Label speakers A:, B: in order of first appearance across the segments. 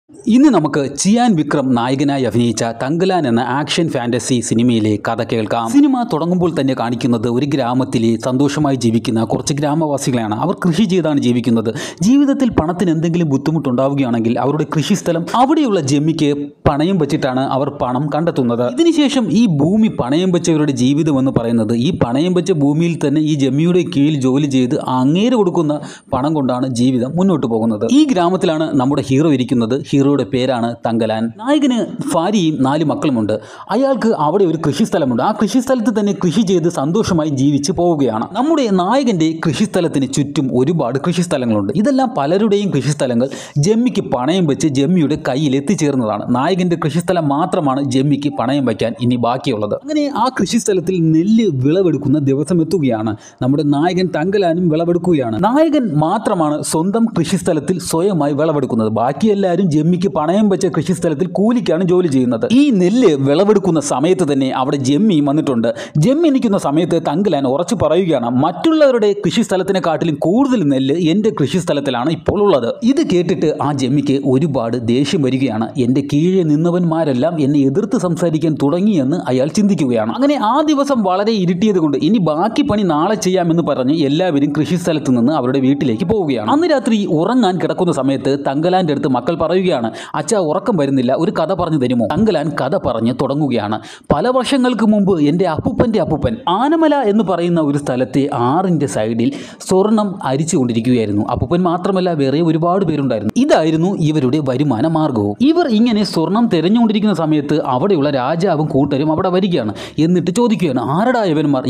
A: ഇന്ന് നമുക്ക് ചിയാൻ വിക്രം നായകനായി അഭിനയിച്ച തങ്കലാൻ എന്ന ആക്ഷൻ ഫാന്റസി സിനിമയിലെ കഥ കേൾക്കാം. സിനിമ തുടങ്ങുമ്പോൾ തന്നെ കാണിക്കുന്നത് ഒരു ഗ്രാമത്തിലെ സന്തോഷമായി ജീവിക്കുന്ന കുറച്ച് ഗ്രാമവാസികളെയാണ്. അവർ കൃഷി ചെയ്താണ് ജീവിക്കുന്നത്. ജീവിതത്തിൽ പണത്തിന് എന്തെങ്കിലും ബുദ്ധിമുട്ടുണ്ടാവുകയാണെങ്കിൽ അവരുടെ കൃഷിസ്ഥലം അവിടെയുള്ള ജമ്മിക്ക് പണയം വെച്ചിട്ടാണ് അവർ പണം കണ്ടെത്തുന്നത്. ഇതിനുശേഷം ഈ ഭൂമി പണയം വെച്ചവരുടെ ജീവിതം എന്ന് പറയുന്നത് ഈ പണയം വെച്ച ഭൂമിയിൽ തന്നെ ഈ ജമ്മിയുടെ കീഴിൽ ജോലി ചെയ്ത് അങ്ങേര് കൊടുക്കുന്ന പണം കൊണ്ടാണ് ജീവിതം മുന്നോട്ട് പോകുന്നത്. ഈ ഗ്രാമത്തിലാണ് നമ്മുടെ ഹീറോ ഇരിക്കുന്നത്. ഹീറോയുടെ പേരാണ് തങ്കലാൻ. നായകന് ഭാര്യയും 4 മക്കളുമുണ്ട്. അയാൾക്ക് അവിടെ ഒരു കൃഷിസ്ഥലമുണ്ട്. ആ കൃഷിസ്ഥലത്ത് തന്നെ കൃഷി ചെയ്ത് സന്തോഷമായി ജീവിച്ച് പോവുകയാണ്. നമ്മുടെ നായകന്റെ കൃഷിസ്ഥലത്തിന് ചുറ്റും ഒരുപാട് കൃഷിസ്ഥലങ്ങളുണ്ട്. ഇതെല്ലാം പലരുടെയും കൃഷിസ്ഥലങ്ങൾ ജമ്മിക്ക് പണയം വെച്ച് ജമ്മിയുടെ കയ്യിൽ എത്തിച്ചേർന്നതാണ്. നായകന്റെ കൃഷിസ്ഥലം മാത്രമാണ് ജമ്മിക്ക് പണയം വയ്ക്കാൻ ഇനി ബാക്കിയുള്ളത്. അങ്ങനെ ആ കൃഷിസ്ഥലത്തിൽ നെല്ല് വിളവെടുക്കുന്ന ദിവസം എത്തുകയാണ്. നമ്മുടെ നായകൻ തങ്കലാനും വിളവെടുക്കുകയാണ്. നായകൻ മാത്രമാണ് സ്വന്തം കൃഷിസ്ഥലത്തിൽ സ്വയമായി വിളവെടുക്കുന്നത്. ബാക്കി എല്ലാവരും ജമ്മിക്ക് പണയം വെച്ച കൃഷിസ്ഥലത്തിൽ കൂലിക്കാണ് ജോലി ചെയ്യുന്നത്. ഈ നെല്ല് വിളവെടുക്കുന്ന സമയത്ത് തന്നെ അവിടെ ജമ്മി വന്നിട്ടുണ്ട്. ജമ്മി നിൽക്കുന്ന സമയത്ത് തങ്കലാൻ ഉറച്ചു പറയുകയാണ്, മറ്റുള്ളവരുടെ കൃഷിസ്ഥലത്തിനെക്കാട്ടിലും കൂടുതൽ നെല്ല് എൻ്റെ കൃഷിസ്ഥലത്തിലാണ് ഇപ്പോൾ ഉള്ളത്. ഇത് കേട്ടിട്ട് ആ ജമ്മിക്ക് ഒരുപാട് ദേഷ്യം വരികയാണ്. എൻ്റെ കീഴെ നിന്നവന്മാരെല്ലാം എന്നെ എതിർത്ത് സംസാരിക്കാൻ തുടങ്ങിയെന്ന് അയാൾ ചിന്തിക്കുകയാണ്. അങ്ങനെ ആ ദിവസം വളരെ ഇരുട്ടിയത് കൊണ്ട് ഇനി ബാക്കി പണി നാളെ ചെയ്യാമെന്ന് പറഞ്ഞ് എല്ലാവരും കൃഷിസ്ഥലത്ത് നിന്ന് അവരുടെ വീട്ടിലേക്ക് പോവുകയാണ്. അന്ന് രാത്രി ഉറങ്ങാൻ കിടക്കുന്ന സമയത്ത് തങ്കലാൻ്റെ അടുത്ത് മക്കൾ പറയുകയാണ്, അച്ഛാ ഉറക്കം വരുന്നില്ല, ഒരു കഥ പറഞ്ഞു തരുമോ? തങ്കലാൻ കഥ പറഞ്ഞ് തുടങ്ങുകയാണ്. പല വർഷങ്ങൾക്ക് മുമ്പ് എൻ്റെ അപ്പൂപ്പൻ്റെ അപ്പൂപ്പൻ ആനമല എന്ന് പറയുന്ന ഒരു സ്ഥലത്തെ ആറിൻ്റെ സൈഡിൽ സ്വർണം അരിച്ചുകൊണ്ടിരിക്കുകയായിരുന്നു. അപ്പൂപ്പൻ മാത്രമല്ല വേറെ ഒരുപാട് പേരുണ്ടായിരുന്നു. ഇതായിരുന്നു ഇവരുടെ വരുമാന മാർഗവും. ഇവർ ഇങ്ങനെ സ്വർണം തിരഞ്ഞുകൊണ്ടിരിക്കുന്ന സമയത്ത് അവിടെയുള്ള രാജാവും കൂട്ടരും അവിടെ വരികയാണ്. എന്നിട്ട് ചോദിക്കുകയാണ്, ആരടാ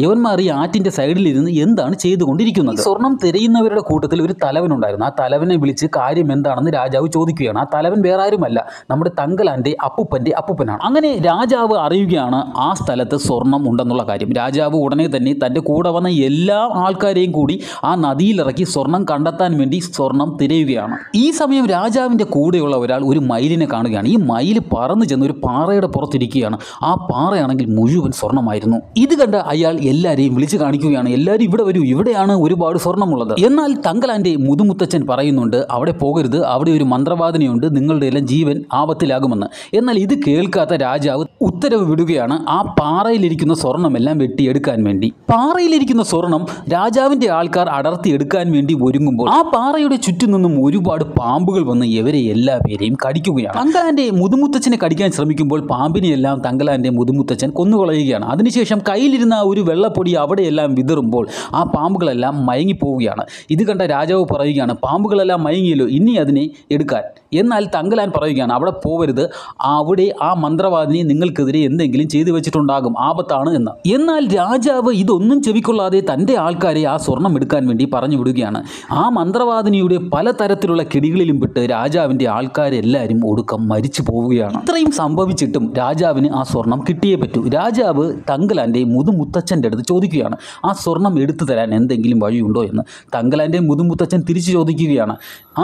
A: യവന്മാർ ഈ ആറ്റിൻ്റെ സൈഡിലിരുന്ന് എന്താണ് ചെയ്തുകൊണ്ടിരിക്കുന്നത്? സ്വർണം തിരയുന്നവരുടെ കൂട്ടത്തിൽ ഒരു തലവനുണ്ടായിരുന്നു. ആ തലവനെ വിളിച്ച് കാര്യം എന്താണെന്ന് രാജാവ് ചോദിക്കുകയാണ്. ആ തലവൻ വേറെ ആരുമല്ല, നമ്മുടെ തങ്കലാൻ്റെ അപ്പൂപ്പൻ്റെ അപ്പൂപ്പനാണ്. അങ്ങനെ രാജാവ് അറിയുകയാണ് ആ സ്ഥലത്ത് സ്വർണം ഉണ്ടെന്നുള്ള കാര്യം. രാജാവ് ഉടനെ തന്നെ തൻ്റെ കൂടെ വന്ന എല്ലാ ആൾക്കാരെയും കൂടി ആ നദിയിലിറക്കി സ്വർണം കണ്ടെത്താൻ വേണ്ടി സ്വർണം തിരയുകയാണ്. ഈ സമയം രാജാവിൻ്റെ കൂടെയുള്ള ഒരാൾ ഒരു മയിലിനെ കാണുകയാണ്. ഈ മയിൽ പറന്നു ചെന്ന് ഒരു പാറയുടെ പുറത്തിരിക്കുകയാണ്. ആ പാറയാണെങ്കിൽ മുഴുവൻ സ്വർണ്ണമായിരുന്നു. ഇത് കണ്ട് അയാൾ എല്ലാവരെയും വിളിച്ചു കാണിക്കുകയാണ്, എല്ലാവരും ഇവിടെ വരൂ, ഇവിടെയാണ് ഒരുപാട് സ്വർണ്ണമുള്ളത്. എന്നാൽ തങ്കലാൻ്റെ മുതുമുത്തച്ഛൻ പറയുന്നുണ്ട്, അവിടെ പോകരുത്, അവിടെ ഒരു മന്ത്രവാദിനിയുണ്ട്, നിങ്ങളുടെ എല്ലാം ജീവൻ ആപത്തിലാകുമെന്ന്. എന്നാൽ ഇത് കേൾക്കാത്ത രാജാവ് ഉത്തരവ് വിടുകയാണ് ആ പാറയിലിരിക്കുന്ന സ്വർണ്ണമെല്ലാം വെട്ടിയെടുക്കാൻ വേണ്ടി. പാറയിലിരിക്കുന്ന സ്വർണം രാജാവിൻ്റെ ആൾക്കാർ അടർത്തിയെടുക്കാൻ വേണ്ടി ഒരുങ്ങുമ്പോൾ ആ പാറയുടെ ചുറ്റും നിന്നും ഒരുപാട് പാമ്പുകൾ വന്ന് ഇവരെ എല്ലാവരെയും കടിക്കുകയാണ്. തങ്കലാൻ്റെ മുതുമുത്തച്ഛനെ കടിക്കാൻ ശ്രമിക്കുമ്പോൾ പാമ്പിനെയെല്ലാം തങ്കലാൻ്റെ മുതുമുത്തച്ഛൻ കൊന്നുകളയുകയാണ്. അതിനുശേഷം കയ്യിലിരുന്ന ഒരു വെള്ളപ്പൊടി അവിടെയെല്ലാം വിതറുമ്പോൾ ആ പാമ്പുകളെല്ലാം മയങ്ങിപ്പോവുകയാണ്. ഇത് കണ്ട രാജാവ് പറയുകയാണ്, പാമ്പുകളെല്ലാം മയങ്ങിയല്ലോ, ഇനി അതിനെ എടുക്കാൻ. എന്നാൽ തങ്കലാൻ പറയുകയാണ്, അവിടെ പോവരുത്, അവിടെ ആ മന്ത്രവാദിനി നിങ്ങൾക്കെതിരെ എന്തെങ്കിലും ചെയ്തു വെച്ചിട്ടുണ്ടാകും, ആപത്താണ് എന്ന്. എന്നാൽ രാജാവ് ഇതൊന്നും ചെവിക്കൊള്ളാതെ തൻ്റെ ആൾക്കാരെ ആ സ്വർണം എടുക്കാൻ വേണ്ടി പറഞ്ഞു വിടുകയാണ്. ആ മന്ത്രവാദിനിയുടെ പലതരത്തിലുള്ള കിടികളിലും പെട്ട് രാജാവിൻ്റെ ആൾക്കാരെല്ലാവരും ഒടുക്കം മരിച്ചു പോവുകയാണ്. ഇത്രയും സംഭവിച്ചിട്ടും രാജാവിന് ആ സ്വർണം കിട്ടിയേ പറ്റൂ. രാജാവ് തങ്കലാൻ്റെ മുതുമുത്തച്ഛൻ്റെ അടുത്ത് ചോദിക്കുകയാണ്, ആ സ്വർണം എടുത്തു തരാൻ എന്തെങ്കിലും വഴിയുണ്ടോ എന്ന്. തങ്കലാൻ്റെ മുതുമുത്തച്ഛൻ തിരിച്ചു ചോദിക്കുകയാണ്,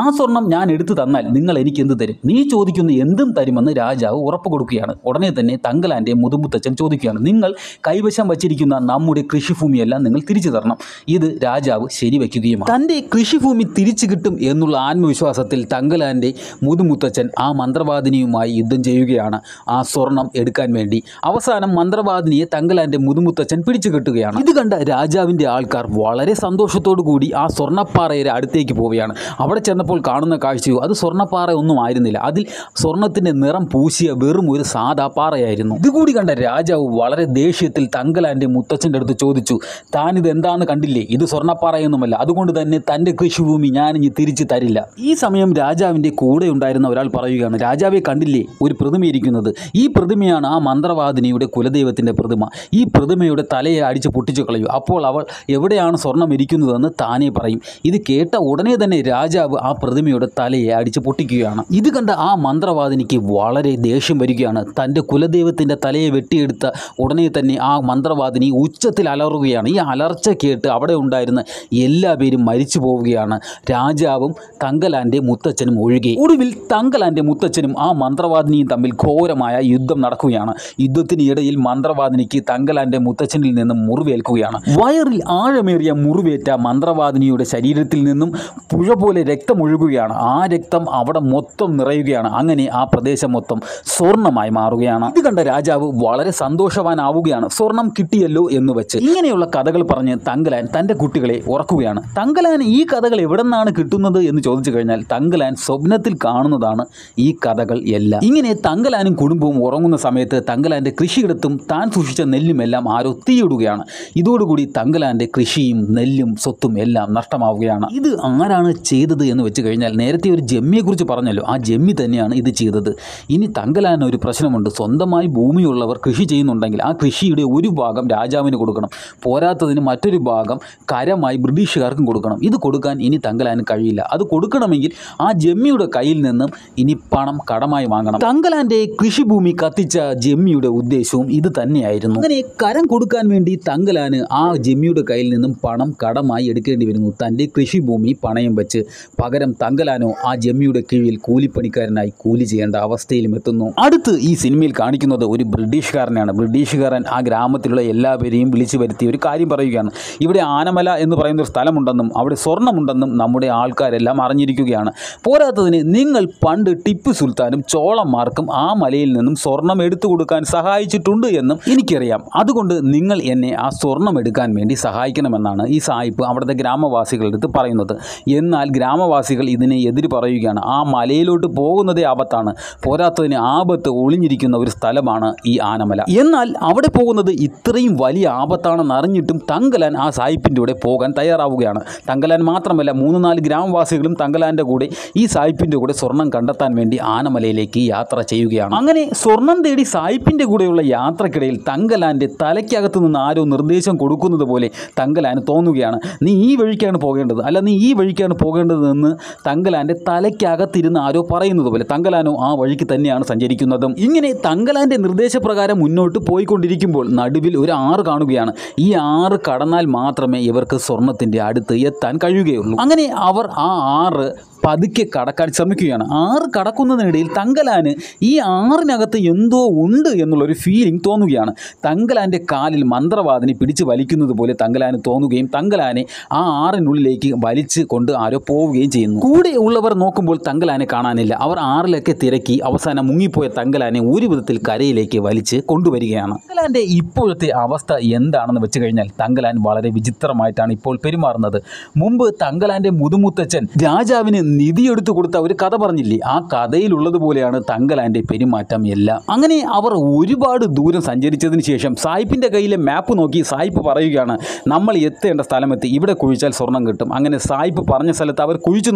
A: ആ സ്വർണം ഞാൻ എടുത്തു തന്നാൽ നിങ്ങൾ എനിക്ക് എന്ത് തരും? നീ ചോദിക്കുന്ന എന്തും തരുമെന്ന് രാജാവ് ഉറപ്പ് കൊടുക്കുകയാണ്. ഉടനെ തന്നെ തങ്കലാൻ്റെ മുതുമുത്തച്ഛൻ ചോദിക്കുകയാണ്, നിങ്ങൾ കൈവശം വച്ചിരിക്കുന്ന നമ്മുടെ കൃഷിഭൂമിയെല്ലാം നിങ്ങൾ തിരിച്ചു തരണം. ഇത് രാജാവ് ശരിവയ്ക്കുകയുമാണ്. തൻ്റെ കൃഷിഭൂമി തിരിച്ചു കിട്ടും എന്നുള്ള ആത്മവിശ്വാസത്തിൽ തങ്കലാൻ്റെ മുതുമുത്തച്ഛൻ ആ മന്ത്രവാദിനിയുമായി യുദ്ധം ചെയ്യുകയാണ് ആ സ്വർണം എടുക്കാൻ വേണ്ടി. അവസാനം മന്ത്രവാദിനിയെ തങ്കലാൻ്റെ മുതുമുത്തച്ഛൻ പിടിച്ചു കെട്ടുകയാണ്. ഇത് കണ്ട രാജാവിൻ്റെ ആൾക്കാർ വളരെ സന്തോഷത്തോടു കൂടി ആ സ്വർണ്ണപ്പാറയുടെ അടുത്തേക്ക് പോവുകയാണ്. അവിടെ ചെന്നപ്പോൾ കാണുന്ന കാഴ്ചയോ അത് സ്വർണ്ണപ്പാറ ഒന്നും ആയിരുന്നില്ല. അതിൽ സ്വർണത്തിൻ്റെ നിറം പൂശിയ വെറും ഒരു സാധാ പാറയായിരുന്നു. ഇതുകൂടി കണ്ട രാജാവ് വളരെ ദേഷ്യത്തിൽ തങ്കലാൻ്റെ മുത്തച്ഛൻ്റെ അടുത്ത് ചോദിച്ചു, താനിത് എന്താണെന്ന് കണ്ടില്ലേ? ഇത് സ്വർണ്ണപ്പാറയൊന്നുമല്ല, അതുകൊണ്ട് തന്നെ തൻ്റെ കൃഷിഭൂമി ഞാനിനി തിരിച്ചു തരില്ല. ഈ സമയം രാജാവിൻ്റെ കൂടെ ഉണ്ടായിരുന്ന ഒരാൾ പറയുകയാണ്, രാജാവെ കണ്ടില്ലേ ഒരു പ്രതിമയിരിക്കുന്നത്? ഈ പ്രതിമയാണ് ആ മന്ത്രവാദിനിയുടെ കുലദൈവത്തിൻ്റെ പ്രതിമ. ഈ പ്രതിമയുടെ തലയെ അടിച്ച് പൊട്ടിച്ചു കളയൂ, അപ്പോൾ അവൾ എവിടെയാണ് സ്വർണം ഇരിക്കുന്നതെന്ന് താനേ പറയും. ഇത് കേട്ട ഉടനെ തന്നെ രാജാവ് ആ പ്രതിമയുടെ തലയെ അടിച്ച് പൊട്ടിക്കുകയാണ്. ഇത് കണ്ട ആ മന്ത്രവാദിനിക്ക് വളരെ ദേഷ്യം വരികയാണ്. തൻ്റെ കുലദൈവത്തിൻ്റെ തലയെ വെട്ടിയെടുത്ത ഉടനെ തന്നെ ആ മന്ത്രവാദിനി ഉച്ചത്തിൽ അലറുകയാണ്. ഈ അലർച്ച കേട്ട് അവിടെ ഉണ്ടായിരുന്ന എല്ലാവരും മരിച്ചു പോവുകയാണ്, രാജാവും തങ്കലാൻ്റെ മുത്തച്ഛനും ഒഴികെ. ഒടുവിൽ തങ്കലാൻ്റെ മുത്തച്ഛനും ആ മന്ത്രവാദിനിയും തമ്മിൽ ഘോരമായ യുദ്ധം നടക്കുകയാണ്. യുദ്ധത്തിന് ഇടയിൽ മന്ത്രവാദിനിക്ക് തങ്കലാൻ്റെ മുത്തച്ഛനിൽ നിന്നും മുറിവേൽക്കുകയാണ്. വയറിൽ ആഴമേറിയ മുറിവേറ്റ മന്ത്രവാദിനിയുടെ ശരീരത്തിൽ നിന്നും പുഴ പോലെ രക്തമൊഴുകുകയാണ്. ആ രക്തം അവിടെ സ്ഥലം മൊത്തം നിറയുകയാണ്. അങ്ങനെ ആ പ്രദേശം മൊത്തം സ്വർണ്ണമായി മാറുകയാണ്. ഇത് കണ്ട രാജാവ് വളരെ സന്തോഷവാനാവുകയാണ്, സ്വർണം കിട്ടിയല്ലോ എന്ന് വെച്ച്. ഇങ്ങനെയുള്ള കഥകൾ പറഞ്ഞ് തങ്കലാൻ തൻ്റെ കുട്ടികളെ ഉറക്കുകയാണ്. തങ്കലാൻ ഈ കഥകൾ എവിടെ നിന്നാണ് കിട്ടുന്നത് എന്ന് ചോദിച്ചു കഴിഞ്ഞാൽ തങ്കലാൻ സ്വപ്നത്തിൽ കാണുന്നതാണ് ഈ കഥകൾ എല്ലാം. ഇങ്ങനെ തങ്കലാനും കുടുംബവും ഉറങ്ങുന്ന സമയത്ത് തങ്കലാൻ്റെ കൃഷിയിടത്തും താൻ സൂക്ഷിച്ച നെല്ലുമെല്ലാം ആരോ തീയിടുകയാണ്. ഇതോടുകൂടി തങ്കലാൻ്റെ കൃഷിയും നെല്ലും സ്വത്തും എല്ലാം നഷ്ടമാവുകയാണ്. ഇത് ആരാണ് ചെയ്തത് എന്ന് വെച്ച് കഴിഞ്ഞാൽ നേരത്തെ ഒരു ജമ്മിയെക്കുറിച്ച് പറഞ്ഞല്ലോ, ആ ജമ്മി തന്നെയാണ് ഇത് ചെയ്തത്. ഇനി തങ്കലാന് ഒരു പ്രശ്നമുണ്ട്. സ്വന്തമായി ഭൂമിയുള്ളവർ കൃഷി ചെയ്യുന്നുണ്ടെങ്കിൽ ആ കൃഷിയുടെ ഒരു ഭാഗം രാജാവിന് കൊടുക്കണം, പോരാത്തതിന് മറ്റൊരു ഭാഗം കരമായി ബ്രിട്ടീഷുകാർക്കും കൊടുക്കണം. ഇത് കൊടുക്കാൻ ഇനി തങ്കലാന് കഴിയില്ല. അത് കൊടുക്കണമെങ്കിൽ ആ ജമ്മിയുടെ കയ്യിൽ നിന്നും ഇനി പണം കടമായി വാങ്ങണം. തങ്കലാൻ്റെ കൃഷിഭൂമി കത്തിച്ച ജമ്മിയുടെ ഉദ്ദേശവും ഇത് തന്നെയായിരുന്നു. അങ്ങനെ കരം കൊടുക്കാൻ വേണ്ടി തങ്കലാന് ആ ജമ്മിയുടെ കയ്യിൽ നിന്നും പണം കടമായി എടുക്കേണ്ടി വരുന്നു. തൻ്റെ കൃഷിഭൂമി പണയം വെച്ച് പകരം തങ്കലാനോ ആ ജമ്മിയുടെ കീഴിൽ കൂലിപ്പണിക്കാരനായി കൂലി ചെയ്യേണ്ട അവസ്ഥയിലും എത്തുന്നു. അടുത്ത് ഈ സിനിമയിൽ കാണിക്കുന്നത് ഒരു ബ്രിട്ടീഷുകാരനാണ്. ബ്രിട്ടീഷുകാരൻ ആ ഗ്രാമത്തിലുള്ള എല്ലാവരെയും വിളിച്ചു വരുത്തി ഒരു കാര്യം പറയുകയാണ്. ഇവിടെ ആനമല എന്ന് പറയുന്ന ഒരു സ്ഥലമുണ്ടെന്നും അവിടെ സ്വർണ്ണമുണ്ടെന്നും നമ്മുടെ ആൾക്കാരെല്ലാം അറിഞ്ഞിരിക്കുകയാണ്. പോരാത്തതിന് നിങ്ങൾ പണ്ട് ടിപ്പു സുൽത്താനും ചോളന്മാർക്കും ആ മലയിൽ നിന്നും സ്വർണം എടുത്തു കൊടുക്കാൻ സഹായിച്ചിട്ടുണ്ട് എന്നും എനിക്കറിയാം. അതുകൊണ്ട് നിങ്ങൾ എന്നെ ആ സ്വർണം എടുക്കാൻ വേണ്ടി സഹായിക്കണമെന്നാണ് ഈ സായിപ്പ് അവിടുത്തെ ഗ്രാമവാസികളുടെ അടുത്ത് പറയുന്നത്. എന്നാൽ ഗ്രാമവാസികൾ ഇതിനെ എതിര് പറയുകയാണ്. ആ മലയിലോട്ട് പോകുന്നതേ ആപത്താണ്, പോരാത്തതിന് ആപത്ത് ഒളിഞ്ഞിരിക്കുന്ന ഒരു സ്ഥലമാണ് ഈ ആനമല. എന്നാൽ അവിടെ പോകുന്നത് ഇത്രയും വലിയ ആപത്താണെന്ന് അറിഞ്ഞിട്ടും തങ്കലാൻ ആ സായിപ്പിൻ്റെ കൂടെ പോകാൻ തയ്യാറാവുകയാണ്. തങ്കലാൻ മാത്രമല്ല 3-4 ഗ്രാമവാസികളും തങ്കലാൻ്റെ കൂടെ ഈ സായിപ്പിൻ്റെ കൂടെ സ്വർണം കണ്ടെത്താൻ വേണ്ടി ആനമലയിലേക്ക് യാത്ര ചെയ്യുകയാണ്. അങ്ങനെ സ്വർണം തേടി സായിപ്പിൻ്റെ കൂടെയുള്ള യാത്രക്കിടയിൽ തങ്കലാൻ്റെ തലയ്ക്കകത്ത് നിന്ന് ആരോ നിർദ്ദേശം കൊടുക്കുന്നത് പോലെ തങ്കലാന് തോന്നുകയാണ്. നീ ഈ വഴിക്കാണ് പോകേണ്ടത്, അല്ല നീ ഈ വഴിക്കാണ് പോകേണ്ടതെന്ന് തങ്കലാൻ്റെ തലയ്ക്കകത്തിരുന്ന് ആരോ പറയുന്നത് പോലെ തങ്കലാനോ ആ വഴിക്ക് തന്നെയാണ് സഞ്ചരിക്കുന്നതും. ഇങ്ങനെ തങ്കലാൻ്റെ നിർദ്ദേശപ്രകാരം മുന്നോട്ട് പോയിക്കൊണ്ടിരിക്കുമ്പോൾ നടുവിൽ ഒരു ആറ് കാണുകയാണ്. ഈ ആറ് കടന്നാൽ മാത്രമേ ഇവർക്ക് സ്വർണത്തിൻ്റെ അടുത്ത് എത്താൻ കഴിയുകയുള്ളൂ. അങ്ങനെ അവർ ആ ആറ് പതുക്കെ കടക്കാൻ ശ്രമിക്കുകയാണ്. ആറ് കടക്കുന്നതിനിടയിൽ തങ്കലാന് ഈ ആറിനകത്ത് എന്തോ ഉണ്ട് എന്നുള്ളൊരു ഫീലിംഗ് തോന്നുകയാണ്. തങ്കലാൻ്റെ കാലിൽ മന്ത്രവാദിനി പിടിച്ച് വലിക്കുന്നത് പോലെ തങ്കലാന് തോന്നുകയും തങ്കലാനെ ആ ആറിനുള്ളിലേക്ക് വലിച്ച് കൊണ്ട് ആരോ പോവുകയും ചെയ്യുന്നു. കൂടെ ഉള്ളവർ നോക്കുമ്പോൾ തങ്കലാനെ കാണാനില്ല. അവർ ആറിലൊക്കെ തിരക്കി അവസാനം മുങ്ങിപ്പോയ തങ്കലാനെ ഒരു വിധത്തിൽ കരയിലേക്ക് വലിച്ച് കൊണ്ടുവരികയാണ്. തങ്കലാൻ്റെ ഇപ്പോഴത്തെ അവസ്ഥ എന്താണെന്ന് വെച്ച് കഴിഞ്ഞാൽ തങ്കലാൻ വളരെ വിചിത്രമായിട്ടാണ് ഇപ്പോൾ പെരുമാറുന്നത്. മുമ്പ് തങ്കലാൻ്റെ മുതുമുത്തച്ഛൻ രാജാവിന് നിധിയെടുത്തു കൊടുത്ത ഒരു കഥ പറഞ്ഞില്ലേ, ആ കഥയിലുള്ളതുപോലെയാണ് തങ്കലാൻ്റെ പെരുമാറ്റം എല്ലാം. അങ്ങനെ അവർ ഒരുപാട് ദൂരം സഞ്ചരിച്ചതിന് ശേഷം സായിപ്പിൻ്റെ കയ്യിലെ മാപ്പ് നോക്കി സായിപ്പ് പറയുകയാണ്, നമ്മൾ എത്തേണ്ട സ്ഥലമെത്തി, ഇവിടെ കുഴിച്ചാൽ സ്വർണം കിട്ടും. അങ്ങനെ സായിപ്പ് പറഞ്ഞ സ്ഥലത്ത് അവർ കുഴിച്ചു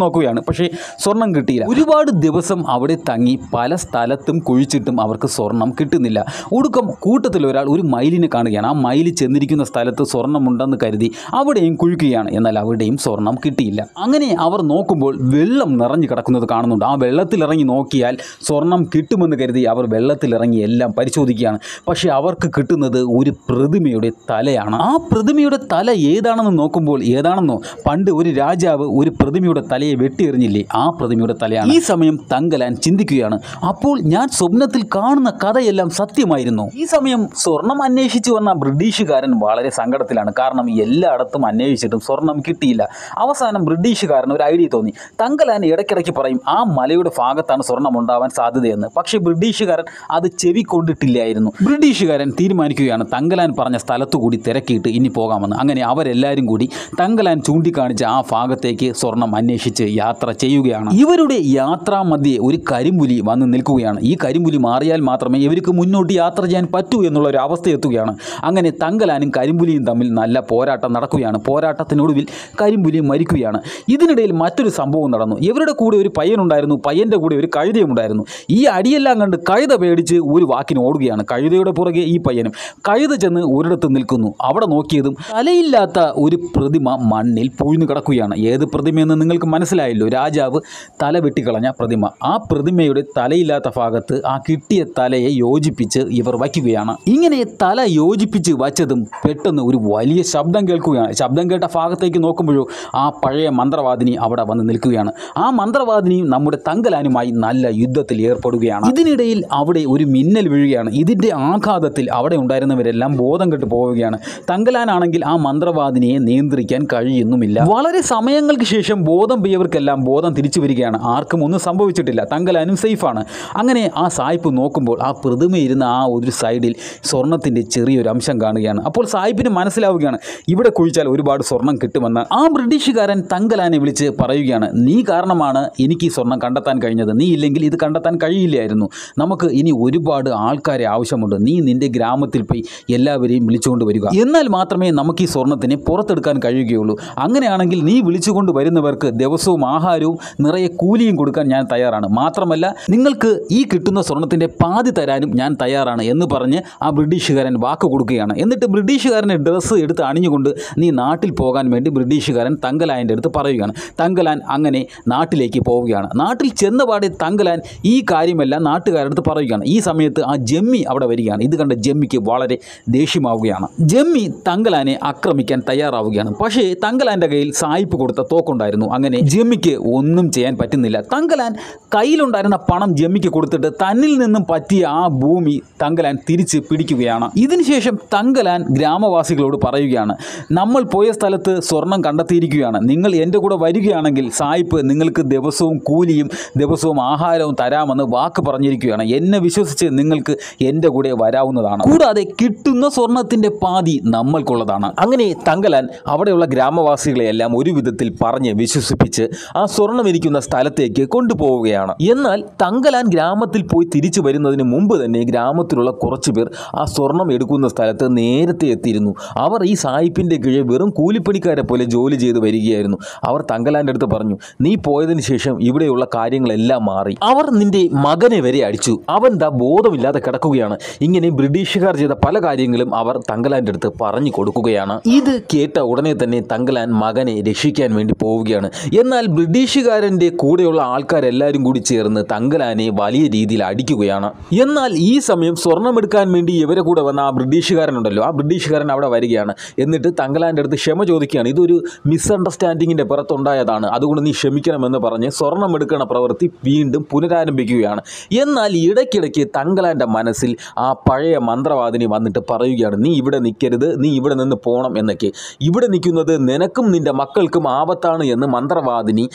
A: നോക്കുകയാണ്. പക്ഷേ സ്വർണം കിട്ടിയില്ല. ഒരുപാട് ദിവസം അവിടെ തങ്ങി പല സ്ഥലത്തും കുഴിച്ചിട്ടും അവർക്ക് സ്വർണം കിട്ടുന്നില്ല. ഒടുക്കം കൂട്ടത്തിൽ ഒരാൾ ഒരു മയിലിനെ കാണുകയാണ്. ആ മയിൽ ചെന്നിരിക്കുന്ന സ്ഥലത്ത് സ്വർണ്ണമുണ്ടെന്ന് കരുതി അവിടെയും കുഴിക്കുകയാണ്. എന്നാൽ അവിടെയും സ്വർണം കിട്ടിയില്ല. അങ്ങനെ അവർ നോക്കുമ്പോൾ വെള്ളം നിറഞ്ഞു കിടക്കുന്നത് കാണുന്നുണ്ട്. ആ വെള്ളത്തിലിറങ്ങി നോക്കിയാൽ സ്വർണം കിട്ടുമെന്ന് കരുതി അവർ വെള്ളത്തിലിറങ്ങി എല്ലാം പരിശോധിക്കുകയാണ്. പക്ഷേ അവർക്ക് കിട്ടുന്നത് ഒരു പ്രതിമയുടെ തലയാണ്. ആ പ്രതിമയുടെ തല ഏതാണെന്ന് നോക്കുമ്പോൾ ഏതാണെന്നോ പണ്ട് ഒരു രാജാവ് ഒരു പ്രതിമയുടെ തലയെ വെട്ടിയെറിഞ്ഞില്ലേ, ആ പ്രതിമയുടെ തലയാണ്. ഈ സമയം തങ്കലാൻ ചിന്തിക്കുകയാണ്, അപ്പോൾ ഞാൻ സ്വപ്നത്തിൽ കാണുന്ന കഥയെല്ലാം സത്യമായിരുന്നു. ഈ സമയം സ്വർണം അന്വേഷിച്ചു വന്ന ബ്രിട്ടീഷുകാരൻ വളരെ സങ്കടത്തിലാണ്. കാരണം എല്ലായിടത്തും അന്വേഷിച്ചിട്ടും സ്വർണം കിട്ടിയില്ല. അവസാനം ബ്രിട്ടീഷുകാരൻ ഒരു ഐഡിയ തോന്നി. തങ്കലാൻ ഇടയ്ക്കിടയ്ക്ക് പറയും ആ മലയുടെ ഭാഗത്താണ് സ്വർണം ഉണ്ടാവാൻ സാധ്യതയെന്ന്. പക്ഷേ ബ്രിട്ടീഷുകാരൻ അത് ചെവിക്കൊണ്ടിട്ടില്ലായിരുന്നു. ബ്രിട്ടീഷുകാരൻ തീരുമാനിക്കുകയാണ് തങ്കലാൻ പറഞ്ഞ സ്ഥലത്തുകൂടി തിരക്കിയിട്ട് ഇനി പോകാമെന്ന്. അങ്ങനെ അവരെല്ലാവരും കൂടി തങ്കലാൻ ചൂണ്ടിക്കാണിച്ച ആ ഭാഗത്തേക്ക് സ്വർണം അന്വേഷിച്ച് യാത്ര ചെയ്യുകയാണ്. ഇവരുടെ യാത്രാ മധ്യേ ഒരു കരിമ്പുലി വന്ന് നിൽക്കുകയാണ്. ഈ കരിമ്പുലി മാറിയാൽ മാത്രമേ ഇവർക്ക് മുന്നോട്ട് യാത്ര ചെയ്യാൻ പറ്റൂ എന്നുള്ള ഒരു അവസ്ഥ എത്തുകയാണ്. അങ്ങനെ തങ്കലാനും കരിമ്പുലിയും തമ്മിൽ നല്ല പോരാട്ടം നടക്കുകയാണ്. പോരാട്ടത്തിനൊടുവിൽ കരിമ്പുലി മരിക്കുകയാണ്. ഇതിനിടയിൽ മറ്റൊരു സംഭവം നടന്നു. ഇവരുടെ കൂടെ ഒരു പയ്യനുണ്ടായിരുന്നു, പയ്യൻ്റെ കൂടെ ഒരു കഴുതയുണ്ടായിരുന്നു. ഈ അടിയെല്ലാം കണ്ട് കഴുത പേടിച്ച് ഒരു വാക്കിന് ഓടുകയാണ്. കഴുതയുടെ പുറകെ ഈ പയ്യനും. കഴുത ചെന്ന് ഒരിടത്ത് നിൽക്കുന്നു. അവിടെ നോക്കിയതും തലയില്ലാത്ത ഒരു പ്രതിമ മണ്ണിൽ പൊഴിഞ്ഞു കിടക്കുകയാണ്. ഏത് പ്രതിമയെന്ന് നിങ്ങൾക്ക് മനസ്സിലായല്ലോ, രാജാവ് തല വെട്ടിക്കളഞ്ഞ പ്രതിമ. ആ പ്രതിമയുടെ തലയില്ലാത്ത ഭാഗത്ത് ആ കിട്ടിയ തലയെ യോജിപ്പിച്ച് ഇവർ വയ്ക്കുകയാണ്. ഇങ്ങനെ തല യോജിപ്പിച്ച് വച്ചതും പെട്ടെന്ന് ഒരു വലിയ ശബ്ദം കേൾക്കുകയാണ്. ശബ്ദം കേട്ട ഭാഗത്തേക്ക് നോക്കുമ്പോഴോ ആ പഴയ മന്ത്രവാദിനി അവിടെ വന്ന് നിൽക്കുകയാണ്. ആ മന്ത്രവാദിനിയും നമ്മുടെ തങ്കലാനുമായി നല്ല യുദ്ധത്തിൽ ഏർപ്പെടുകയാണ്. ഇതിനിടയിൽ അവിടെ ഒരു മിന്നൽ വീഴുകയാണ്. ഇതിൻ്റെ ആഘാതത്തിൽ അവിടെ ഉണ്ടായിരുന്നവരെല്ലാം ബോധം കെട്ട് പോവുകയാണ്. തങ്കലാനാണെങ്കിൽ ആ മന്ത്രവാദിനിയെ നിയന്ത്രിക്കാൻ കഴിയുന്നുമില്ല. വളരെ സമയങ്ങൾക്ക് ശേഷം ബോധം പോയവർക്കെല്ലാം ബോധം തിരിച്ചു വരികയാണ്. ആർക്കും ഒന്നും സംഭവിച്ചിട്ടില്ല. തങ്കലാനും സേഫാണ്. അങ്ങനെ ആ സായിപ്പ് നോക്കുമ്പോൾ ആ പ്രതിമയിരുന്ന ആ ഒരു സൈഡിൽ സ്വർണത്തിൻ്റെ ചെറിയൊരു അംശം കാണുകയാണ്. അപ്പോൾ സായിപ്പിന് മനസ്സിലാവുകയാണ് ഇവിടെ കുഴിച്ചാൽ ഒരുപാട് സ്വർണം കിട്ടുമെന്ന്. ആ ബ്രിട്ടീഷുകാരൻ തങ്കലാനെ വിളിച്ച് പറയുകയാണ്, നീ കാരണമാണ് എനിക്ക് ഈ സ്വർണം കണ്ടെത്താൻ കഴിഞ്ഞത്. നീ ഇല്ലെങ്കിൽ ഇത് കണ്ടെത്താൻ കഴിയില്ലായിരുന്നു. നമുക്ക് ഇനി ഒരുപാട് ആൾക്കാരെ ആവശ്യമുണ്ട്. നീ നിൻ്റെ ഗ്രാമത്തിൽ പോയി എല്ലാവരെയും വിളിച്ചുകൊണ്ട് വരിക. എന്നാൽ മാത്രമേ നമുക്ക് ഈ സ്വർണത്തിനെ പുറത്തെടുക്കാൻ കഴിയുകയുള്ളൂ. അങ്ങനെയാണെങ്കിൽ നീ വിളിച്ചുകൊണ്ട് വരുന്നവർക്ക് ദിവസവും ആഹാരവും നിറയെ കൂലിയും കൊടുക്കാൻ ഞാൻ തയ്യാറാണ്. മാത്രമല്ല നിങ്ങൾക്ക് ഈ കിട്ടുന്ന സ്വർണത്തിൻ്റെ പാതി തരാനും ഞാൻ തയ്യാറാണ് എന്ന് പറഞ്ഞ് ആ ബ്രിട്ടീഷുകാരൻ വാക്ക് കൊടുക്കുകയാണ്. എന്നിട്ട് ബ്രിട്ടീഷുകാരനെ ഡ്രസ്സ് എടുത്ത് അണിഞ്ഞുകൊണ്ട് നീ നാട്ടിൽ പോകാൻ വേണ്ടി ബ്രിട്ടീഷുകാരൻ തങ്കലാൻ്റെ അടുത്ത് പറയുകയാണ്. തങ്കലാൻ അങ്ങനെ നാട്ടിലേക്ക് പോവുകയാണ്. നാട്ടിൽ ചെന്നപാടെ തങ്കലാൻ ഈ കാര്യമെല്ലാം നാട്ടുകാരുടെ അടുത്ത് പറയുകയാണ്. ഈ സമയത്ത് ആ ജമ്മി അവിടെ വരികയാണ്. ഇത് കണ്ട ജമ്മിക്ക് വളരെ ദേഷ്യമാവുകയാണ്. ജമ്മി തങ്കലാനെ ആക്രമിക്കാൻ തയ്യാറാവുകയാണ്. പക്ഷേ തങ്കലാൻ്റെ കയ്യിൽ സായിപ്പ് കൊടുത്ത തോക്കുണ്ടായിരുന്നു. അങ്ങനെ ജമ്മിക്ക് ഒന്നും ചെയ്യാൻ പറ്റുന്നില്ല. തങ്കലാൻ കയ്യിലുണ്ടായിരുന്ന പണം ജമ്മിക്ക് കൊടുത്തിട്ട് തന്നിൽ നിന്നും പറ്റിയ ആ ഭൂമി തങ്കലാൻ തിരിച്ച് പിടിക്കുകയാണ്. ഇതിനുശേഷം തങ്കലാൻ ഗ്രാമവാസികളോട് പറയുകയാണ്, നമ്മൾ പോയ സ്ഥലത്ത് സ്വർണം കണ്ടെത്തിയിരിക്കുകയാണ്. നിങ്ങൾ എൻ്റെ കൂടെ വരികയാണെങ്കിൽ സായിപ്പ് നിങ്ങൾക്ക് ദിവസവും കൂലിയും ദിവസവും ആഹാരവും തരാമെന്ന് വാക്ക് പറഞ്ഞിരിക്കുകയാണ്. എന്നെ വിശ്വസിച്ച് നിങ്ങൾക്ക് എൻ്റെ കൂടെ വരാവുന്നതാണ്. കൂടാതെ കിട്ടുന്ന സ്വർണത്തിൻ്റെ പാതി നമ്മൾക്കുള്ളതാണ്. അങ്ങനെ തങ്കലാൻ അവിടെയുള്ള ഗ്രാമവാസികളെയെല്ലാം ഒരു വിധത്തിൽ പറഞ്ഞ് വിശ്വസിപ്പിച്ച് ആ സ്വർണം ഇരിക്കുന്ന സ്ഥലത്തേക്ക് കൊണ്ടുപോവുകയാണ്. എന്നാൽ തങ്കലാൻ ഗ്രാമത്തിൽ പോയി തിരിച്ചു വരുന്നതിന് മുമ്പ് തന്നെ ഗ്രാമത്തിലുള്ള കുറച്ച് പേർ ആ സ്വർണം എടുക്കുന്ന സ്ഥലത്ത് നേരത്തെ എത്തിയിരുന്നു. അവർ ഈ സായിപ്പിൻ്റെ കീഴിൽ വെറും കൂലിപ്പണിക്കാരെ പോലെ ജോലി ചെയ്ത് വരികയായിരുന്നു. അവർ തങ്കലാൻ്റെ അടുത്ത് പറഞ്ഞു, നീ പോയതിനു ശേഷം ഇവിടെയുള്ള കാര്യങ്ങളെല്ലാം മാറി. അവർ നിന്റെ മകനെ വരെ അടിച്ചു. അവൻ ദാ ബോധമില്ലാതെ കിടക്കുകയാണ്. ഇങ്ങനെ ബ്രിട്ടീഷുകാർ ചെയ്ത പല കാര്യങ്ങളും അവർ തങ്കലാൻ്റെ അടുത്ത് പറഞ്ഞു കൊടുക്കുകയാണ്. ഇത് കേട്ട ഉടനെ തന്നെ തങ്കലാൻ മകനെ രക്ഷിക്കാൻ വേണ്ടി പോവുകയാണ്. എന്നാൽ ബ്രിട്ടീഷുകാരൻ്റെ കൂടെയുള്ള ആൾക്കാരെല്ലാവരും കൂടി ചേർന്ന് തങ്കലാനെ വലിയ രീതിയിൽ അടിക്കുകയാണ്. എന്നാൽ ഈ സമയം സ്വർണം എടുക്കാൻ വേണ്ടി ഇവരെ കൂടെ വന്ന ആ ബ്രിട്ടീഷുകാരനുണ്ടല്ലോ, ആ ബ്രിട്ടീഷുകാരൻ അവിടെ വരികയാണ്. എന്നിട്ട് തങ്കലാൻ്റെ അടുത്ത് ക്ഷമ ചോദിക്കുകയാണ്. ഇതൊരു മിസ്അണ്ടർസ്റ്റാൻഡിങ്ങിൻ്റെ പുറത്തുണ്ടായതാണ്, അതുകൊണ്ട് നീ ക്ഷമിക്കണമെന്ന് പറഞ്ഞ് സ്വർണം എടുക്കുന്ന പ്രവൃത്തി വീണ്ടും പുനരാരംഭിക്കുകയാണ്. എന്നാൽ ഇടയ്ക്കിടയ്ക്ക് തങ്കലാൻ്റെ മനസ്സിൽ ആ പഴയ മന്ത്രവാദിനി വന്നിട്ട് പറയുകയാണ്, നീ ഇവിടെ നിൽക്കരുത്, നീ ഇവിടെ നിന്ന് പോകണം എന്നൊക്കെ. ഇവിടെ നിൽക്കുന്നത് നിനക്കും നിൻ്റെ മക്കൾക്കും ആപത്താണ് എന്ന് മന്ത്രവാദിനി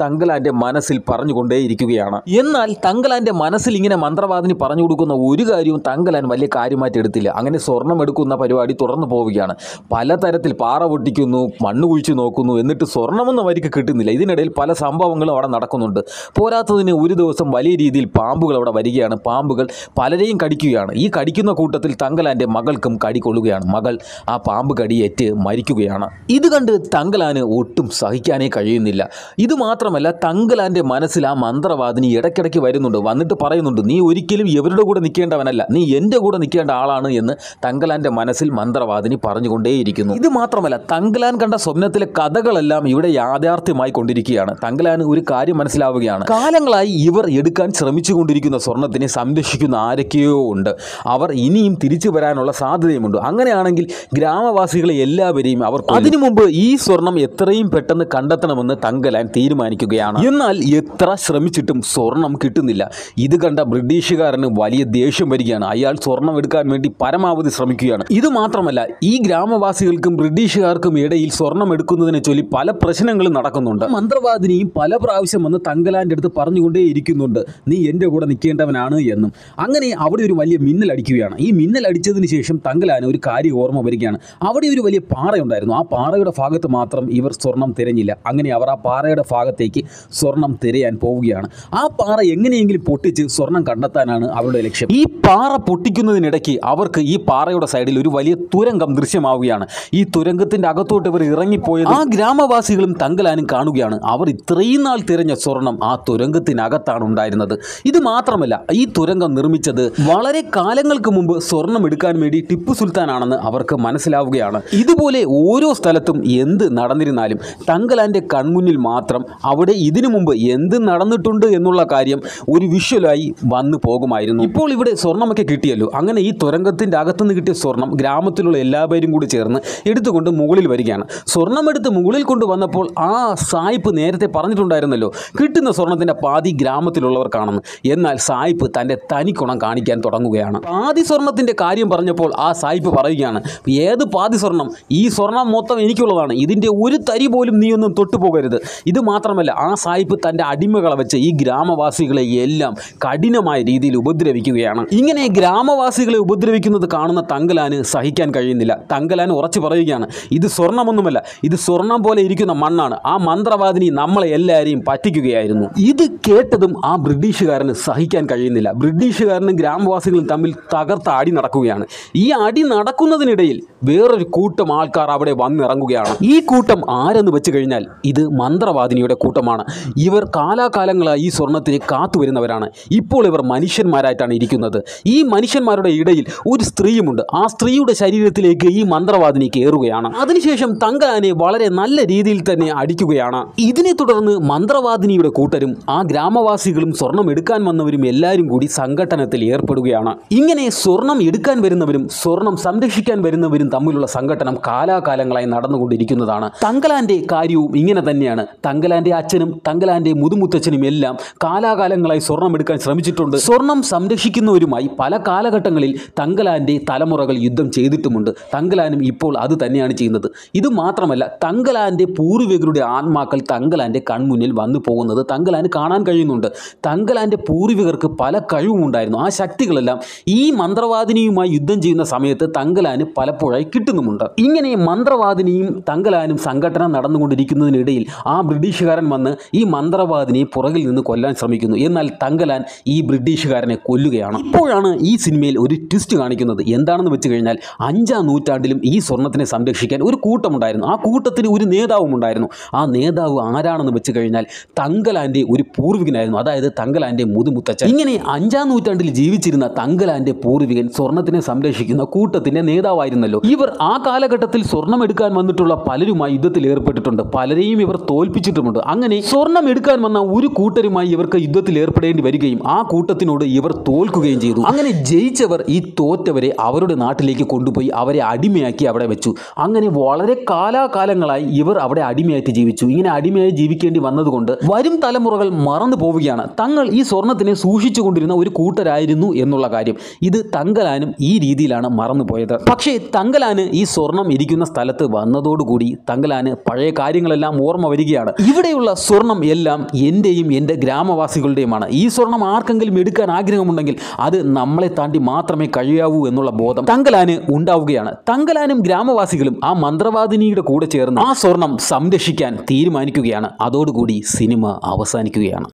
A: തങ്കലാൻ്റെ മനസ്സിൽ പറഞ്ഞുകൊണ്ടേയിരിക്കുകയാണ്. എന്നാൽ തങ്കലാൻ്റെ മനസ്സിൽ ഇങ്ങനെ മന്ത്രവാദിനി പറഞ്ഞു കൊടുക്കുന്ന ഒരു കാര്യവും തങ്കലാൻ വലിയ കാര്യമായിട്ട് എടുത്തില്ല. അങ്ങനെ സ്വർണം എടുക്കുന്ന പരിപാടി തുടർന്ന് പോവുകയാണ്. പലതരത്തിൽ പാറ പൊട്ടിക്കുന്നു, മണ്ണ് കുഴിച്ച് നോക്കുന്നു, എന്നിട്ട് സ്വർണ്ണമൊന്നും അവർക്ക് കിട്ടുന്നില്ല. ഇതിനിടയിൽ പല സംഭവങ്ങളും അവിടെ നടക്കുന്നുണ്ട്. പോരാത്തതിന് ഒരു ദിവസം വലിയ രീതിയിൽ പാമ്പുകൾ അവിടെ വരികയാണ്. പാമ്പുകൾ പലരെയും കടിക്കുകയാണ്. ഈ കടിക്കുന്ന കൂട്ടത്തിൽ തങ്കലാൻ്റെ മകൾക്കും കടി കൊള്ളുകയാണ്. മകൾ ആ പാമ്പ് കടിയേറ്റ് മരിക്കുകയാണ്. ഇത് കണ്ട് തങ്കലാന് ഒട്ടും സഹിക്കാനേ കഴിയുന്നില്ല. ഇത് മാത്രമല്ല, തങ്കലാൻ്റെ മനസ്സിൽ ആ മന്ത്രവാദിനി ഇടയ്ക്കിടയ്ക്ക് വരുന്നുണ്ട്. വന്നിട്ട് പറയുന്നുണ്ട്, നീ ഒരിക്കലും ഇവരുടെ കൂടെ നിൽക്കേണ്ടവനല്ല, നീ എൻ്റെ കൂടെ നിൽക്കേണ്ട ആളാണ് എന്ന് തങ്കലാൻ്റെ മനസ്സിൽ മന്ത്രവാദിനി പറഞ്ഞുകൊണ്ടേയിരിക്കുന്നു. ഇത് മാത്രമല്ല, തങ്കലാൻ കണ്ട സ്വപ്നത്തിലെ കഥകളെല്ലാം ഇവിടെ യാഥാർത്ഥ്യമായി കൊണ്ടിരിക്കുകയാണ്. തങ്കലാന് ഒരു കാര്യം മനസ്സിലാവുകയാണ്. കാലങ്ങളായി ഇവർ എടുക്കാൻ ശ്രമിച്ചുകൊണ്ടിരിക്കുന്ന സ്വർണത്തിനെ സംരക്ഷിക്കുന്ന ആരൊക്കെയോ ഉണ്ട്. അവർ ഇനിയും തിരിച്ചു വരാനുള്ള സാധ്യതയുമുണ്ട്. അങ്ങനെയാണെങ്കിൽ ഗ്രാമവാസികളെ എല്ലാവരെയും അവർ അതിനു മുമ്പ് ഈ സ്വർണം എത്രയും പെട്ടെന്ന് കണ്ടെത്തണമെന്ന് തങ്കലാൻ തീരുമാനിക്കുകയാണ്. എന്നാൽ എത്ര ശ്രമിച്ചിട്ടും സ്വർണം കിട്ടുന്നില്ല. ഇത് കണ്ട ബ്രിട്ടീഷുകാരന് വലിയ ദേഷ്യം വരികയാണ്. അയാൾ സ്വർണം എടുക്കാൻ വേണ്ടി പരമാവധി ശ്രമിക്കുകയാണ്. ഇത് മാത്രമല്ല, ഈ ഗ്രാമവാസികൾക്കും ബ്രിട്ടീഷുകാർക്കും ഇടയിൽ സ്വർണം എടുക്കുന്നതിനെ ചൊല്ലി പല പ്രശ്നങ്ങളും നടക്കുന്നുണ്ട്. മന്ത്രവാദിനിയും പല പ്രാവശ്യം വന്ന് തങ്കലാൻ്റെ അടുത്ത് പറഞ്ഞുകൊണ്ടേ ഇരിക്കുന്നുണ്ട്, നീ എൻ്റെ കൂടെ നിൽക്കേണ്ടവനാണ് എന്നും. അങ്ങനെ അവിടെ ഒരു വലിയ മിന്നൽ അടിക്കുകയാണ്. ഈ മിന്നൽ അടിച്ചതിന് ശേഷം തങ്കലാന് ഒരു കാര്യം ഓർമ്മ വരികയാണ്. അവിടെ ഒരു വലിയ പാറയുണ്ടായിരുന്നു. ആ പാറയുടെ ഭാഗത്ത് മാത്രം ഇവർ സ്വർണം തിരഞ്ഞില്ല. അങ്ങനെ അവർ ആ പാറയുടെ ഭാഗത്തേക്ക് സ്വർണം തിരയാൻ പോവുകയാണ്. ആ പാറ എങ്ങനെയെങ്കിലും പൊട്ടിച്ച് സ്വർണം കണ്ടെത്താനാണ് അവരുടെ ലക്ഷ്യം. ഈ പാറ പൊട്ടിക്കുന്നതിനിടയ്ക്ക് അവർക്ക് ഈ പാറയുടെ സൈഡിൽ ഒരു വലിയ തുരങ്കം ദൃശ്യമാവുകയാണ്. ഈ തുരങ്കത്തിൻ്റെ അകത്തോട്ട് ഇവർ ഇറങ്ങിപ്പോയത് ആ ഗ്രാമവാസികളും തങ്കലാനും കാണുകയാണ്. അവർ ഇത്രയും നാൾ തിരഞ്ഞ സ്വർണം ആ തുരങ്കത്തിനകത്താണ് ഉണ്ടായിരുന്നത്. ഇത് മാത്രമല്ല, ഈ തുരങ്കം നിർമ്മിച്ചത് വളരെ കാലങ്ങൾക്ക് മുമ്പ് സ്വർണം എടുക്കാൻ വേണ്ടി ടിപ്പു സുൽത്താനാണെന്ന് അവർക്ക് മനസ്സിലാവുകയാണ്. ഇതുപോലെ ഓരോ സ്ഥലത്തും എന്ത് നടന്നിരുന്നാലും തങ്കലാൻ്റെ കൺമുന്നിൽ മാത്രം അവിടെ ഇതിനു മുമ്പ് എന്ത് നടന്നിട്ടുണ്ട് എന്നുള്ള കാര്യം ഒരു വിഷ്വലായി വന്നു പോകുമായിരുന്നു. ഇപ്പോൾ ഇവിടെ സ്വർണ്ണമൊക്കെ കിട്ടിയല്ലോ. അങ്ങനെ ഈ തുരങ്കത്തിൻ്റെ അകത്തുനിന്ന് കിട്ടിയ സ്വർണം ഗ്രാമത്തിലുള്ള എല്ലാവരും കൂടി ചേർന്ന് എടുത്തുകൊണ്ട് മുകളിൽ വരികയാണ്. സ്വർണം എടുത്ത് മുകളിൽ കൊണ്ടുവന്നപ്പോൾ ആ സായിപ്പ് നേരത്തെ പറഞ്ഞിട്ടുണ്ടായിരുന്നല്ലോ, കിട്ടുന്ന സ്വർണത്തിൻ്റെ പാതി ഗ്രാമത്തിലുള്ളവർക്കാണെന്ന്. എന്നാൽ സായിപ്പ് തൻ്റെ തനിക്കുണം കാണിക്കാൻ തുടങ്ങുകയാണ്. പാതി സ്വർണത്തിൻ്റെ കാര്യം പറഞ്ഞപ്പോൾ ആ സായിപ്പ് പറയുകയാണ്, ഏത് പാതി സ്വർണം? ഈ സ്വർണം മൊത്തം എനിക്കുള്ളതാണ്. ഇതിൻ്റെ ഒരു തരി പോലും നീ ഒന്നും തൊട്ടുപോകരുത്. ഇത് മാത്രമല്ല, ആ സായിപ്പ് തൻ്റെ അടിമകളെ വെച്ച് ഈ ഗ്രാമവാസികളെ എല്ലാം കഠിനമായ രീതിയിൽ ഉപദ്രവിക്കുകയാണ്. ഇങ്ങനെ ഗ്രാമവാസികളെ ഉപദ്രവിക്കുന്നത് കാണുന്ന തങ്കലാന് സഹിക്കാൻ കഴിയുന്നില്ല. തങ്കലാൻ ഉറച്ചു പറയുകയാണ്, ഇത് സ്വർണ്ണമൊന്നുമല്ല, ഇത് സ്വർണം പോലെ ഇരിക്കുന്ന മണ്ണാണ്. ആ മന്ത്രവാദിനി നമ്മളെ എല്ലാവരെയും പറ്റിക്കുകയായിരുന്നു. ഇത് കേട്ടതും ആ ബ്രിട്ടീഷുകാരന് സഹിക്കാൻ കഴിയുന്നില്ല. ബ്രിട്ടീഷുകാരനും ഗ്രാമവാസികളും തമ്മിൽ തകർത്ത അടി നടക്കുകയാണ്. ഈ അടി നടക്കുന്നതിനിടയിൽ വേറൊരു കൂട്ടം ആൾക്കാർ അവിടെ വന്നിറങ്ങുകയാണ്. ഈ കൂട്ടം ആരെന്ന് വെച്ച് കഴിഞ്ഞാൽ ഇത് മന്ത്രവാദിനിയുടെ കൂട്ടമാണ്. ഇവർ കാലാകാലങ്ങളായി ഈ സ്വർണത്തിന് കാത്തു വരുന്നവരാണ്. ഇപ്പോൾ ഇവർ മനുഷ്യന്മാരായിട്ടാണ് ഇരിക്കുന്നത്. ഈ മനുഷ്യന്മാരുടെ ഇടയിൽ ഒരു സ്ത്രീയുമുണ്ട്. ആ സ്ത്രീയുടെ ശരീരത്തിലേക്ക് ഈ മന്ത്രവാദിനി കയറുകയാണ്. അതിനുശേഷം തങ്കലാനെ വളരെ നല്ല രീതിയിൽ തന്നെ അടിക്കുകയാണ്. ഇതിനെ തുടർന്ന് മന്ത്രവാദിനിയുടെ കൂട്ടരും ആ ഗ്രാമവാസികളും സ്വർണം എടുക്കാൻ വന്നവരും എല്ലാവരും കൂടി സംഘട്ടനത്തിൽ ഏർപ്പെടുകയാണ്. ഇങ്ങനെ സ്വർണം എടുക്കാൻ വരുന്നവരും സ്വർണം സംരക്ഷിക്കാൻ വരുന്നവരും തമ്മിലുള്ള സംഘട്ടനം കാലാകാലങ്ങളായി നടന്നുകൊണ്ടിരിക്കുന്നതാണ്. തങ്കലാന്റെ കാര്യവും ഇങ്ങനെ തന്നെയാണ്. തങ്കലാന്റെ അച്ഛനും തങ്കലാന്റെ മുതുമുത്തച്ഛനും എല്ലാം കാലാകാലങ്ങളായി സ്വർണം എടുക്കാൻ ശ്രമിച്ചിട്ടുണ്ട്. സ്വർണം സംരക്ഷിക്കുന്നവരുമായി പല കാലഘട്ടങ്ങളിൽ തങ്കലാന്റെ തലമുറകൾ യുദ്ധം ചെയ്തിട്ടുമുണ്ട്. തങ്കലാനും ഇപ്പോൾ അത് തന്നെയാണ് ചെയ്യുന്നത്. ഇത് മാത്രമല്ല, തങ്കലാന്റെ പൂർവികരുടെ ആത്മാക്കൾ തങ്കലാന്റെ കൺമുന്നിൽ വന്നു പോകുന്നത് തങ്കലാന് കാണാൻ കഴിയുന്നുണ്ട്. തങ്കലാന്റെ പൂർവികർക്ക് പല കഴിവുമുണ്ടായിരുന്നു. ആ ശക്തികളെല്ലാം ഈ മന്ത്രവാദിനിയുമായി യുദ്ധം ചെയ്യുന്ന സമയത്ത് തങ്കലാന് പലപ്പോഴായി കിട്ടുന്നുമുണ്ട്. ഇങ്ങനെ മന്ത്രവാദിനിയും തങ്കലാനും സംഘടന നടന്നുകൊണ്ടിരിക്കുന്നതിനിടയിൽ ആ ബ്രിട്ടീഷുകാരൻ വന്ന് ഈ മന്ത്രവാദിനിയെ പുറകിൽ നിന്ന് കൊല്ലാൻ ശ്രമിക്കുന്നു. എന്നാൽ തങ്കലാൻ ഈ ബ്രിട്ടീഷുകാരനെ കൊല്ലുകയാണ്. ഇപ്പോഴാണ് ഈ സിനിമയിൽ ഒരു ട്വിസ്റ്റ് കാണിക്കുന്നത്. എന്താണെന്ന് വെച്ച് കഴിഞ്ഞാൽ 5-ാം നൂറ്റാണ്ടിലും ഈ സ്വർണത്തിനെ സംരക്ഷിക്കാൻ ഒരു കൂട്ടമുണ്ടായിരുന്നു. ആ കൂട്ടത്തിന് ഒരു നേതാവും ഉണ്ടായിരുന്നു. ആ നേതാവ് ആരാണെന്ന് വെച്ച് കഴിഞ്ഞാൽ തങ്കലാന്റെ ഒരു പൂർവികനായിരുന്നു. അതായത് തങ്കലാന്റെ മുതുമുത്തച്ഛൻ. ഇങ്ങനെ 5-ാം നൂറ്റാണ്ടിൽ ജീവിച്ചിരുന്ന തങ്കലാന്റെ പൂർവികൻ സ്വർണത്തിനെ സംരക്ഷിക്കുന്ന കൂട്ടത്തിന്റെ നേതാവായിരുന്നല്ലോ. ഇവർ ആ കാലഘട്ടത്തിൽ സ്വർണം എടുക്കാൻ വന്നിട്ടുള്ള പലരുമായി യുദ്ധത്തിൽ ഏർപ്പെട്ടിട്ടുണ്ട്. പലരെയും ഇവർ തോൽപ്പിച്ചിട്ടുമുണ്ട്. അങ്ങനെ സ്വർണം എടുക്കാൻ വന്ന ഒരു കൂട്ടരുമായി ഇവർക്ക് യുദ്ധത്തിൽ ഏർപ്പെടേണ്ടി വരികയും ആ കൂട്ടത്തിനോട് ഇവർ തോൽക്കുകയും ചെയ്തു. അങ്ങനെ ജയിച്ചവർ ഈ തോറ്റവരെ അവരുടെ നാട്ടിലേക്ക് കൊണ്ടുപോയി അവരെ അടിമയാക്കി അവിടെ വെച്ചു. അങ്ങനെ വളരെ കാലാകാലങ്ങളായി ഇവർ അവിടെ അടിമയായിട്ട് ജീവിച്ചു. ഇങ്ങനെ അടിമയായി ജീവിക്കേണ്ടി വന്നതുകൊണ്ട് വരും തലമുറകൾ മറന്നു പോവുകയാണ് തങ്ങൾ ഈ സ്വർണത്തിനെ സൂക്ഷിച്ചു കൊണ്ടിരുന്ന ഒരു കൂട്ടരായിരുന്നു എന്നുള്ള കാര്യം. ഇത് തങ്കലാനും ഈ രീതിയിലാണ് മറന്നുപോയത്. പക്ഷേ തങ്കലാന് ഈ സ്വർണം ഇരിക്കുന്ന സ്ഥലത്ത് വന്നതോടുകൂടി തങ്കലാന് പഴയ കാര്യങ്ങളെല്ലാം ഓർമ്മ വരികയാണ്. ഇവിടെയുള്ള സ്വർണം എല്ലാം എൻ്റെയും എൻ്റെ ഗ്രാമവാസികളുടെയുമാണ്. ഈ സ്വർണം ആർക്കെങ്കിലും എടുക്കാൻ ആഗ്രഹമുണ്ടെങ്കിൽ അത് നമ്മളെ താണ്ടി മാത്രമേ കഴിയാവൂ എന്നുള്ള ബോധം തങ്കലാന് ഉണ്ടാവുകയാണ്. തങ്കലാനും ഗ്രാമവാസികളും ആ മന്ത്രവാദിനിയുടെ കൂടെ ചേർന്ന് ആ സ്വർണം സംരക്ഷിക്കാൻ തീരുമാനിക്കുകയാണ്. അതോടുകൂടി സിനിമ അവസാനിക്കുകയാണ്.